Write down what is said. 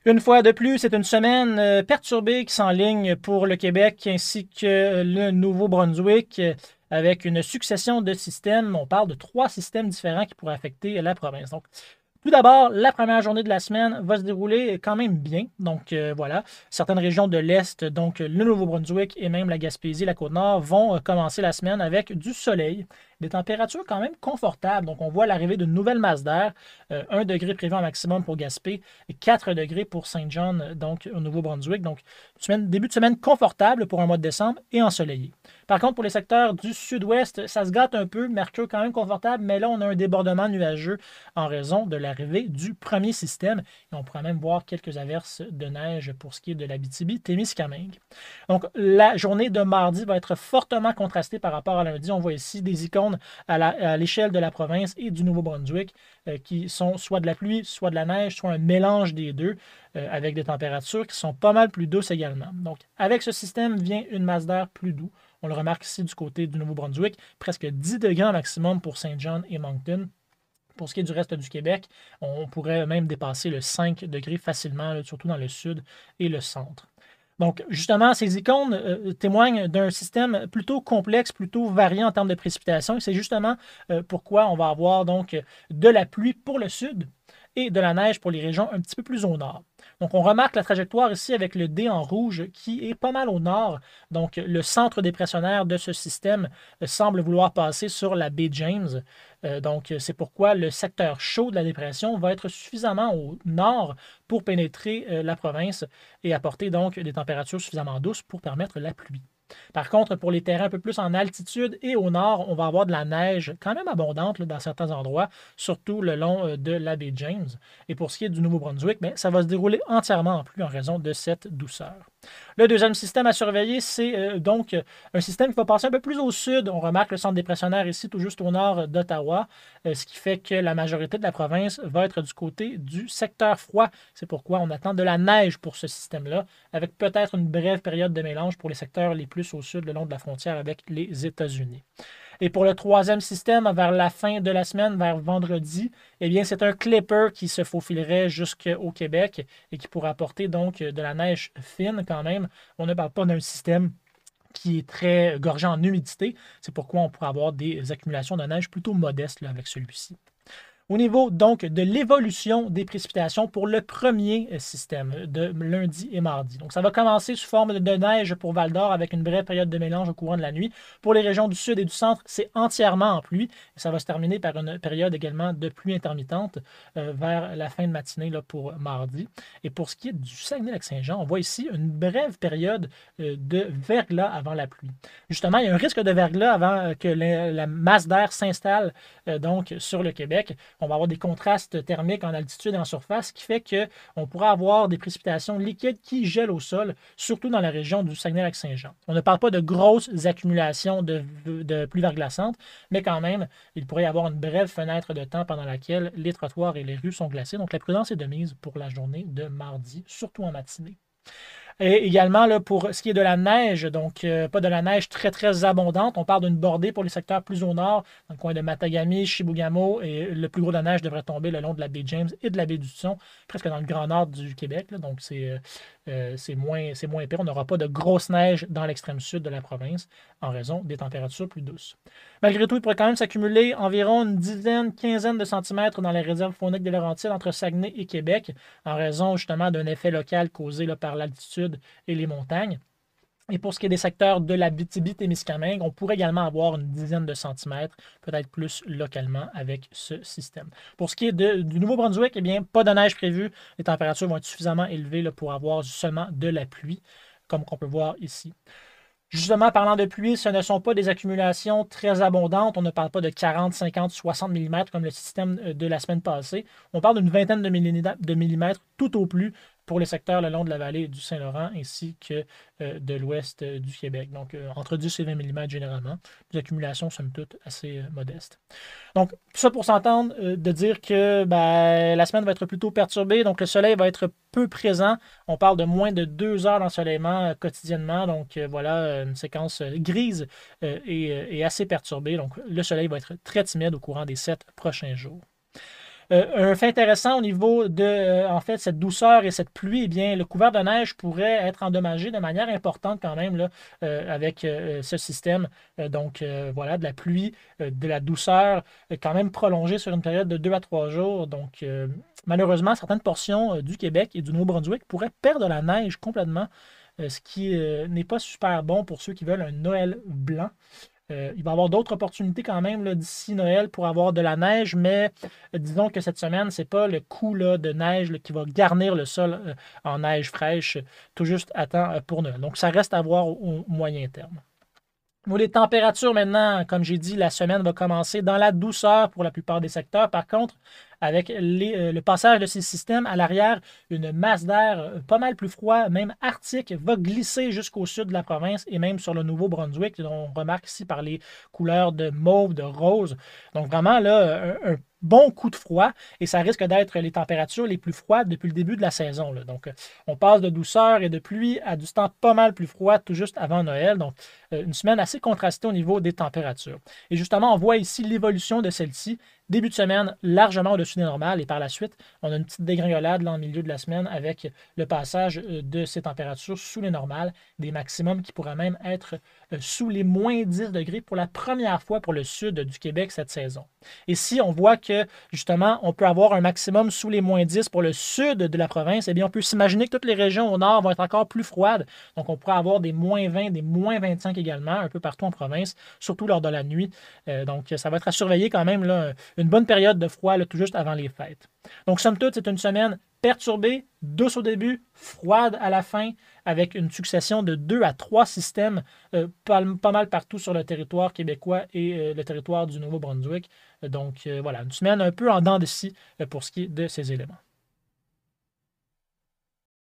Une fois de plus, c'est une semaine perturbée qui s'enligne pour le Québec ainsi que le Nouveau-Brunswick avec une succession de systèmes. On parle de 3 systèmes différents qui pourraient affecter la province. Donc, tout d'abord, la première journée de la semaine va se dérouler quand même bien. Donc voilà, certaines régions de l'Est, donc le Nouveau-Brunswick et même la Gaspésie, la Côte-Nord, vont commencer la semaine avec du soleil, des températures quand même confortables. Donc on voit l'arrivée d'une nouvelle masse d'air, 1 degré prévu en maximum pour Gaspé et 4 degrés pour Saint John, donc au Nouveau-Brunswick. Donc début de semaine confortable pour un mois de décembre et ensoleillé. Par contre, pour les secteurs du sud-ouest, ça se gâte un peu. Mercure quand même confortable, mais là, on a un débordement nuageux en raison de l'arrivée du premier système. Et on pourra même voir quelques averses de neige pour ce qui est de l'Abitibi-Témiscamingue. Donc, la journée de mardi va être fortement contrastée par rapport à lundi. On voit ici des icônes à l'échelle de la province et du Nouveau-Brunswick qui sont soit de la pluie, soit de la neige, soit un mélange des deux avec des températures qui sont pas mal plus douces également. Donc, avec ce système vient une masse d'air plus doux. On le remarque ici du côté du Nouveau-Brunswick, presque 10 degrés maximum pour Saint John et Moncton. Pour ce qui est du reste du Québec, on pourrait même dépasser le 5 degrés facilement, surtout dans le sud et le centre. Donc, justement, ces icônes témoignent d'un système plutôt complexe, plutôt varié en termes de précipitations. Et c'est justement pourquoi on va avoir donc de la pluie pour le sud et de la neige pour les régions un petit peu plus au nord. Donc, on remarque la trajectoire ici avec le dé en rouge qui est pas mal au nord. Donc, le centre dépressionnaire de ce système semble vouloir passer sur la baie James. Donc, c'est pourquoi le secteur chaud de la dépression va être suffisamment au nord pour pénétrer la province et apporter donc des températures suffisamment douces pour permettre la pluie. Par contre, pour les terrains un peu plus en altitude et au nord, on va avoir de la neige quand même abondante là, dans certains endroits, surtout le long de la baie James. Et pour ce qui est du Nouveau-Brunswick, ça va se dérouler entièrement en pluie en raison de cette douceur. Le deuxième système à surveiller, c'est donc un système qui va passer un peu plus au sud. On remarque le centre dépressionnaire ici, tout juste au nord d'Ottawa, ce qui fait que la majorité de la province va être du côté du secteur froid. C'est pourquoi on attend de la neige pour ce système-là, avec peut-être une brève période de mélange pour les secteurs les plus au sud, le long de la frontière avec les États-Unis. Et pour le troisième système, vers la fin de la semaine, vers vendredi, eh bien, c'est un clipper qui se faufilerait jusqu'au Québec et qui pourrait apporter donc de la neige fine quand même. On ne parle pas d'un système qui est très gorgé en humidité. C'est pourquoi on pourrait avoir des accumulations de neige plutôt modestes là, avec celui-ci. Au niveau donc de l'évolution des précipitations pour le premier système de lundi et mardi. Donc, ça va commencer sous forme de neige pour Val-d'Or avec une brève période de mélange au courant de la nuit. Pour les régions du sud et du centre, c'est entièrement en pluie. Et ça va se terminer par une période également de pluie intermittente vers la fin de matinée là, pour mardi. Et pour ce qui est du Saguenay-Lac-Saint-Jean, on voit ici une brève période de verglas avant la pluie. Justement, il y a un risque de verglas avant que la masse d'air s'installe donc sur le Québec. On va avoir des contrastes thermiques en altitude et en surface, ce qui fait qu'on pourra avoir des précipitations liquides qui gèlent au sol, surtout dans la région du Saguenay-Lac-Saint-Jean. On ne parle pas de grosses accumulations de pluie verglaçante, mais quand même, il pourrait y avoir une brève fenêtre de temps pendant laquelle les trottoirs et les rues sont glacés. Donc la prudence est de mise pour la journée de mardi, surtout en matinée. Et également, là, pour ce qui est de la neige, donc pas de la neige très, très abondante. On parle d'une bordée pour les secteurs plus au nord, dans le coin de Matagami, Chibougamau, et le plus gros de la neige devrait tomber le long de la baie James et de la baie du Son, presque dans le grand nord du Québec. Là, donc, c'est moins épais. On n'aura pas de grosse neige dans l'extrême sud de la province en raison des températures plus douces. Malgré tout, il pourrait quand même s'accumuler environ une dizaine, quinzaine de centimètres dans les réserves fauniques des Laurentides entre Saguenay et Québec, en raison justement d'un effet local causé là, par l'altitude et les montagnes. Et pour ce qui est des secteurs de la Abitibi-Témiscamingue, on pourrait également avoir une dizaine de centimètres, peut-être plus localement avec ce système. Pour ce qui est du Nouveau-Brunswick, eh bien, pas de neige prévue. Les températures vont être suffisamment élevées là, pour avoir seulement de la pluie, comme on peut voir ici. Justement, parlant de pluie, ce ne sont pas des accumulations très abondantes. On ne parle pas de 40, 50, 60 mm comme le système de la semaine passée. On parle d'une vingtaine de millimètres tout au plus pour les secteurs le long de la vallée du Saint-Laurent ainsi que de l'ouest du Québec. Donc, entre 10 et 20 mm généralement. Des accumulations, somme toute, assez modestes. Donc, tout ça pour s'entendre de dire que la semaine va être plutôt perturbée. Donc, le soleil va être peu présent. On parle de moins de 2 heures d'ensoleillement quotidiennement. Donc, voilà une séquence grise et assez perturbée. Donc, le soleil va être très timide au courant des 7 prochains jours. Un fait intéressant au niveau de en fait, cette douceur et cette pluie, eh bien, le couvert de neige pourrait être endommagé de manière importante quand même là, avec ce système. Voilà, de la pluie, de la douceur, quand même prolongée sur une période de 2 à 3 jours. Donc, malheureusement, certaines portions du Québec et du Nouveau-Brunswick pourraient perdre la neige complètement, ce qui n'est pas super bon pour ceux qui veulent un Noël blanc. Il va y avoir d'autres opportunités quand même d'ici Noël pour avoir de la neige, mais disons que cette semaine, ce n'est pas le coup là, de neige qui va garnir le sol en neige fraîche tout juste à temps pour Noël. Donc, ça reste à voir au moyen terme. Pour les températures, maintenant, comme j'ai dit, la semaine va commencer dans la douceur pour la plupart des secteurs. Par contre, avec le passage de ces systèmes à l'arrière, une masse d'air pas mal plus froid, même arctique, va glisser jusqu'au sud de la province et même sur le Nouveau-Brunswick, on remarque ici par les couleurs de mauve, de rose. Donc vraiment, là, un bon coup de froid et ça risque d'être les températures les plus froides depuis le début de la saison. Là. Donc, on passe de douceur et de pluie à du temps pas mal plus froid tout juste avant Noël. Donc, une semaine assez contrastée au niveau des températures. Et justement, on voit ici l'évolution de celle-ci. Début de semaine, largement au-dessus des normales. Et par la suite, on a une petite dégringolade là, en milieu de la semaine avec le passage de ces températures sous les normales, des maximums qui pourraient même être sous les moins 10 degrés pour la première fois pour le sud du Québec cette saison. Et si on voit que, justement, on peut avoir un maximum sous les moins 10 pour le sud de la province, eh bien, on peut s'imaginer que toutes les régions au nord vont être encore plus froides. Donc, on pourrait avoir des moins 20, des moins 25 également, un peu partout en province, surtout lors de la nuit. Donc, ça va être à surveiller quand même là, une bonne période de froid là, tout juste avant les fêtes. Donc, somme toute, c'est une semaine perturbée, douce au début, froide à la fin, avec une succession de 2 à 3 systèmes pas mal partout sur le territoire québécois et le territoire du Nouveau-Brunswick. Donc, voilà, une semaine un peu en dents de scie pour ce qui est de ces éléments.